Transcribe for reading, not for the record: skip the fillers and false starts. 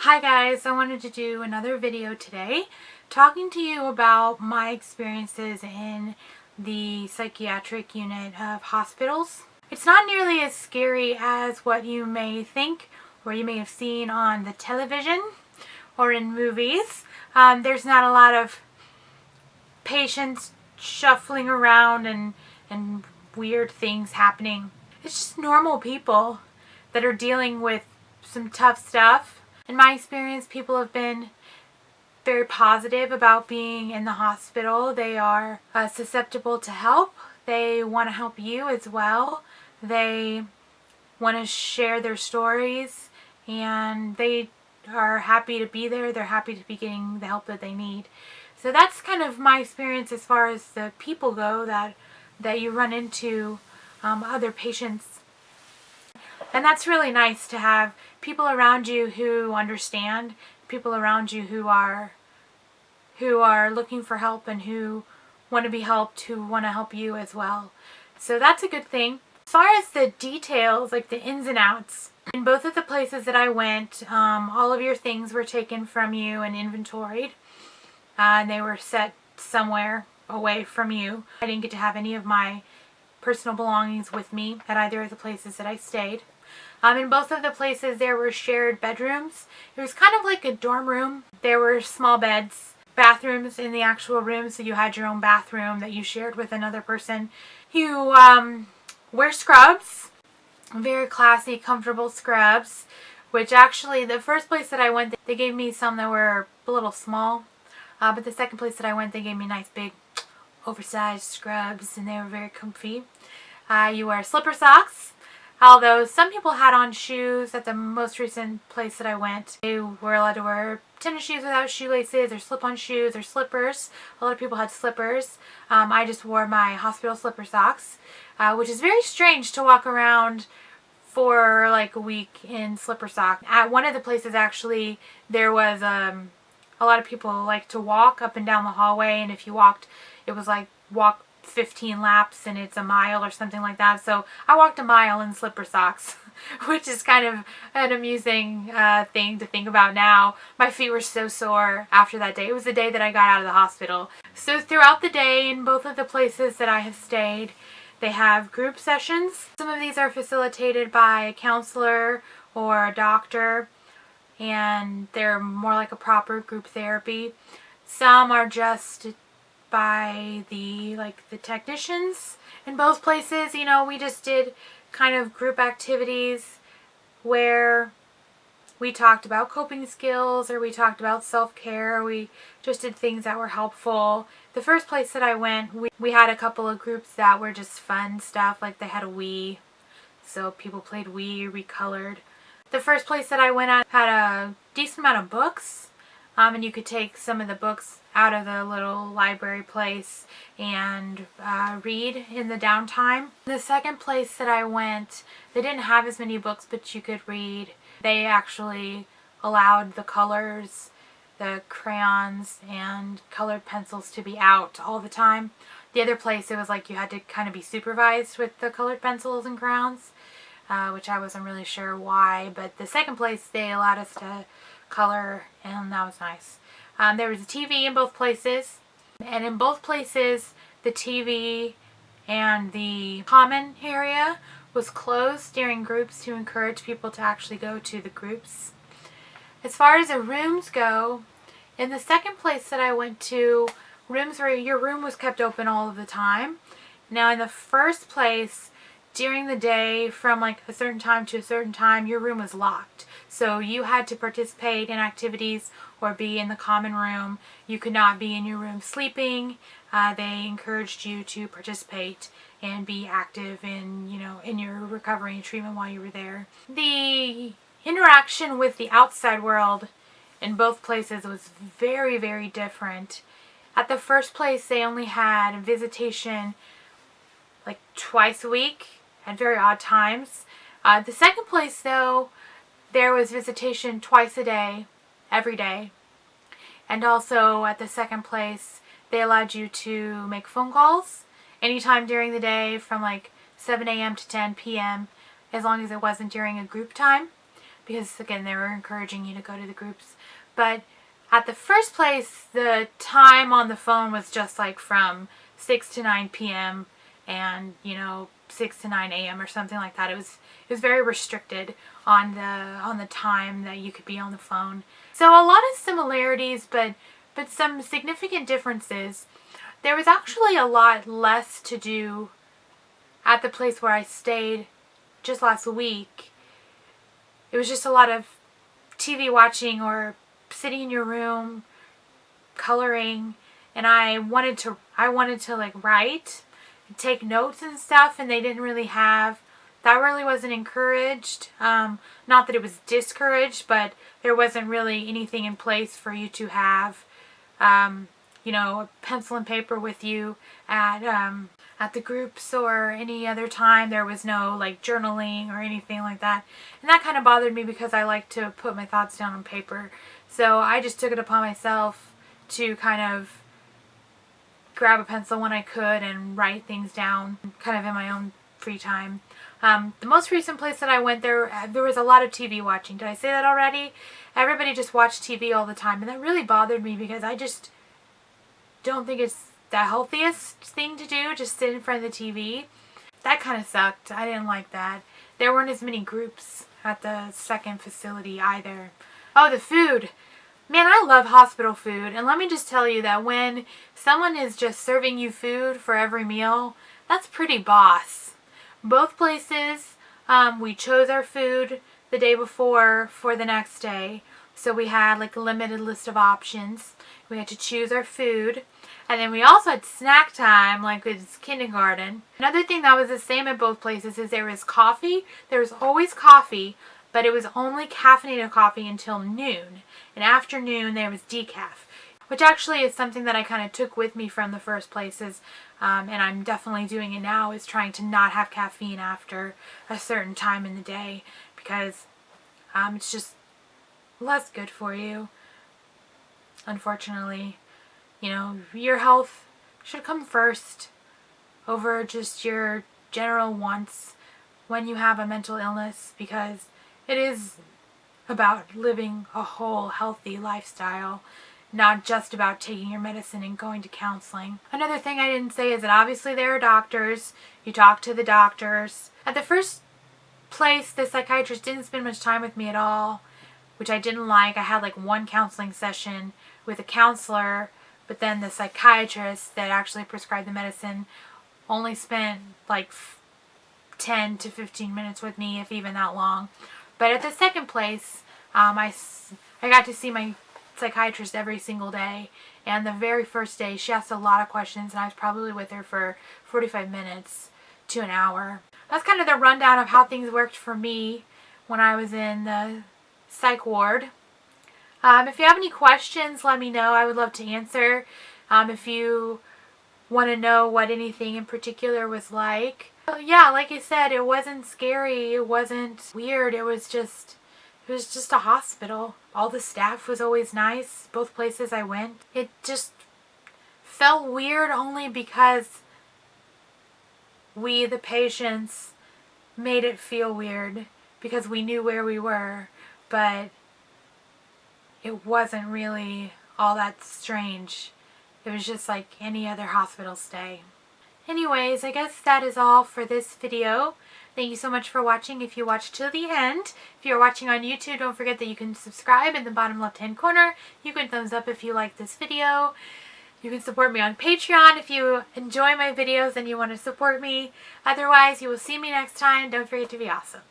Hi guys, I wanted to do another video today talking to you about my experiences in the psychiatric unit of hospitals. It's not nearly as scary as what you may think or you may have seen on the television or in movies. There's not a lot of patients shuffling around and weird things happening. It's just normal people that are dealing with some tough stuff. In my experience, people have been very positive about being in the hospital. They are susceptible to help. They want to help you as well. They want to share their stories, and they are happy to be there. They're happy to be getting the help that they need. So that's kind of my experience as far as the people go that you run into other patients. And that's really nice to have people around you who understand, people around you who are looking for help and who want to be helped, who want to help you as well. So that's a good thing. As far as the details, like the ins and outs, in both of the places that I went, all of your things were taken from you and inventoried. And they were set somewhere away from you. I didn't get to have any of my personal belongings with me at either of the places that I stayed. In both of the places there were shared bedrooms. It was kind of like a dorm room. There were small beds, bathrooms in the actual room, so you had your own bathroom that you shared with another person. You wear scrubs, very classy, comfortable scrubs, which actually the first place that I went, they gave me some that were a little small, but the second place that I went, they gave me nice big oversized scrubs, and they were very comfy. You wear slipper socks. Although some people had on shoes at the most recent place that I went. They were allowed to wear tennis shoes without shoelaces or slip-on shoes or slippers. A lot of people had slippers. I just wore my hospital slipper socks, which is very strange to walk around for like a week in slipper socks. At one of the places actually there was a lot of people like to walk up and down the hallway, and if you walked, it was like walk 15 laps and it's a mile or something like that. So I walked a mile in slipper socks, which is kind of an amusing thing to think about now. My feet were so sore after that day. It was the day that I got out of the hospital. So throughout the day in both of the places that I have stayed, they have group sessions. Some of these are facilitated by a counselor or a doctor, and they're more like a proper group therapy. Some are just by the technicians. In both places, we just did kind of group activities where we talked about coping skills, or we talked about self-care, or we just did things that were helpful. The first place that I went, we had a couple of groups that were just fun stuff, like they had a Wii, so people played Wii, recolored. The first place that I went at had a decent amount of books, and you could take some of the books out of the little library place and read in the downtime. The second place that I went, they didn't have as many books, but you could read. They actually allowed the colors, the crayons and colored pencils to be out all the time. The other place, it was like you had to kind of be supervised with the colored pencils and crayons, which I wasn't really sure why, but the second place they allowed us to color, and that was nice. There was a TV in both places, and in both places the TV and the common area was closed during groups to encourage people to actually go to the groups. As far as the rooms go, in the second place that I went to, rooms where your room was kept open all of the time. Now in the first place, during the day from like a certain time to a certain time, your room was locked. So you had to participate in activities or be in the common room. You could not be in your room sleeping. They encouraged you to participate and be active in your recovery and treatment while you were there. The interaction with the outside world in both places was very, very different. At the first place, they only had visitation like twice a week at very odd times. The second place, though, there was visitation twice a day, every day. And also at the second place, they allowed you to make phone calls anytime during the day from like 7 a.m. to 10 p.m. as long as it wasn't during a group time. because again they were encouraging you to go to the groups. But at the first place, the time on the phone was just like from 6 to 9 p.m. and 6 to 9 a.m. or something like that. It was very restricted on the time that you could be on the phone. So a lot of similarities, but some significant differences. There was actually a lot less to do at the place where I stayed just last week. It was just a lot of TV watching or sitting in your room, coloring, and I wanted to like write and take notes and stuff, and they didn't really have that. Really wasn't encouraged. Not that it was discouraged, but there wasn't really anything in place for you to have a pencil and paper with you at the groups or any other time. There was no like journaling or anything like that, and that kind of bothered me because I like to put my thoughts down on paper. So I just took it upon myself to kind of grab a pencil when I could and write things down kind of in my own free time. The most recent place that I went, there was a lot of TV watching. Did I say that already? Everybody just watched TV all the time, and that really bothered me because I just don't think it's the healthiest thing to do, just sit in front of the TV. That kind of sucked. I didn't like that. There weren't as many groups at the second facility either. Oh, the food. Man, I love hospital food, and let me just tell you that when someone is just serving you food for every meal, that's pretty boss. Both places, we chose our food the day before for the next day, so we had like a limited list of options. We had to choose our food, and then we also had snack time like it's kindergarten. Another thing that was the same at both places is there was coffee. There was always coffee, but it was only caffeinated coffee until noon. And after noon there was decaf, which actually is something that I kind of took with me from the first places, and I'm definitely doing it now, is trying to not have caffeine after a certain time in the day, because it's just less good for you. Unfortunately, your health should come first over just your general wants when you have a mental illness, because it is about living a whole healthy lifestyle, not just about taking your medicine and going to counseling. Another thing I didn't say is that obviously there are doctors. You talk to the doctors. At the first place, the psychiatrist didn't spend much time with me at all, which I didn't like. I had like one counseling session with a counselor, but then the psychiatrist that actually prescribed the medicine only spent like 10 to 15 minutes with me, if even that long. But at the second place, I got to see my psychiatrist every single day, and the very first day she asked a lot of questions, and I was probably with her for 45 minutes to an hour. That's kind of the rundown of how things worked for me when I was in the psych ward. If you have any questions, let me know. I would love to answer. If you want to know what anything in particular was like. Yeah, like I said, it wasn't scary. It wasn't weird. It was just a hospital. All the staff was always nice. Both places I went. It just felt weird only because we, the patients, made it feel weird because we knew where we were, but it wasn't really all that strange. It was just like any other hospital stay. Anyways, I guess that is all for this video. Thank you so much for watching if you watched till the end. If you're watching on YouTube, don't forget that you can subscribe in the bottom left hand corner. You can thumbs up if you like this video. You can support me on Patreon if you enjoy my videos and you want to support me. Otherwise, you will see me next time. Don't forget to be awesome.